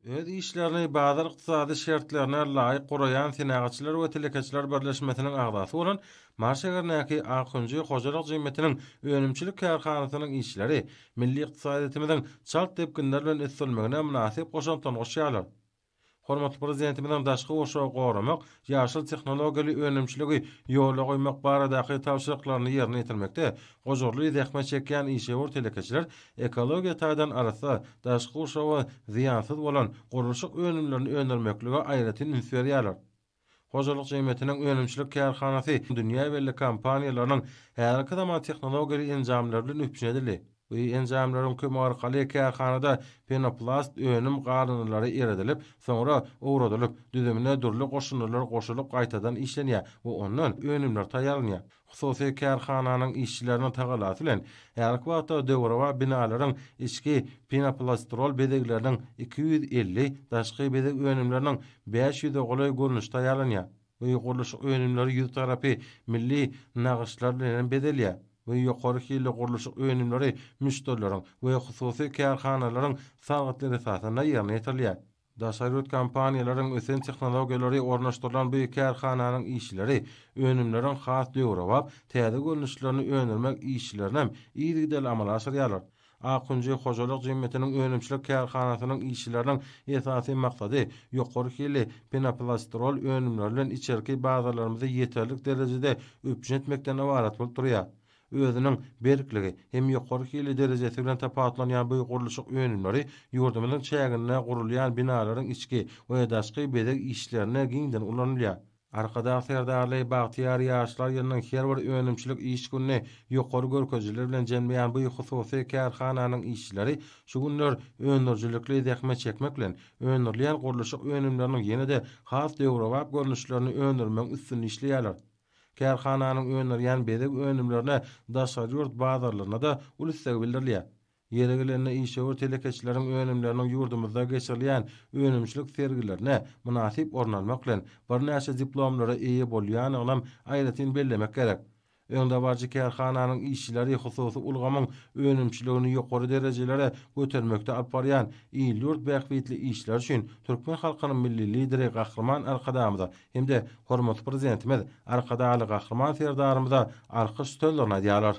Öz işlerini bazar ykdysady şertlerine laýyk guraýan senagaçylar we telekeçiler birleşmesiniň agdasy bolan Marşegernäki Akynjy hojalyk jemgyýetiniň önümçilik karhanasynyň işleri milli ykdysadymyzyň çalt tepkinler bilen ösdürmegine münasip goşantan goşýarlar. Hormatly prezidentimizden daşky goşagy goramak, ýaşyl tehnologiýaly önümçiligi ýola goýmak baradaky tawşyryklaryny ýerine ýetirmekde gojurly zähmet çekýän işewer telekeçiler ekologiýa taýdan arasa daşky goşagy ziýansyz bolan gurulşyk önümlerini öndürmeklige aýratyn üns berýärler. Hojalyk jemgyýetiniň önümçilik karhanasy dünýä belli kompaniýalarynyň her zaman tehnologiýaly enjamlar bilen üpüşedili. Bu enjamlaryň kömegi arkaly karhanada penoplast önüm garynlary eredilip, soňra owradylyp, düzümine dürli goşunlar goşulyp gaýtadan işlenýär we ondan önümler taýýarlanýar. Hususy karhananyň işçileriniň tagalasy bilen her wagtda döwrawa binalaryň içki penoplastrol bedegleriniň 250, daşky bedeg önümleriniň 500 golay görnüş taýýarlanýar. Bu guruluş önümleri ýüz tarapy milli nagyşlar bilen bedelýär. Bu ýokary hili guruluşyk önümleri müşterilerin we hususy karhanalaryň sagatly esasyna ýerine ýetirilýär. Daşarýat kompaniýalaryň ösen tehnologiýalary ornaşdyrylan bu karhananyň işçileri önümleriň has döwrewap, täze görnüşlerini öndürmek işçilerinem ýygy amal aşyrýarlar. Akynjy hojalyk jemgyýetiniň önümçilik karhanasynyň işçileriniň esasy maksady ýokary hili penoplastrol önümleri bilen içerki bazalarymyzy ýeterlik derejede öpüşen etmekden ibarat bolup durýar. Özüniň berkligi hem ýokary hili derejesi bilen tapatlanýan bu gurulşyk önümleri ýurdumyzyň çägine gurulýan binalaryň içki we daşky bedeg işlerine giňden ulanylýar. Arkada serdarly bagtyar ýaşlar ýanyň her bir önümçilik iş gününe ýokary görkezler bilen jenmeýän bu hususy karhananyň işçileri şu günler öndürjilikli zähmet çekmek bilen öndürilýän gurulşyk önümleriniň ýene-de has döwrewap görnüşlerini öndürmek üstün işleýärler. Karhananyň önürýän bedeg önümlerine daşarýurt bazarlaryna da ulussagy bildirilýär. Ýere gelende işewer telekeçileriň önümleriniň ýurdumyzda geçirilýän önümçilik sergilerine münasip ornalmak bilen bir näçe diplomlara eýe bolýan olam aýratyn bellemek gerek. Öňde barjy karhananyň işçileri hususy ulgamyň önümçiligini ýokary derejelere götermekde alyp barýan ýylyrt bähwitli işler üçin türkmen halkynyň milli lideri Gahrman Arkadamyza hem-de hormatly prezidentimiz Arkadaly Gahrman serdarymyza alkyş sözlerini diýýärler.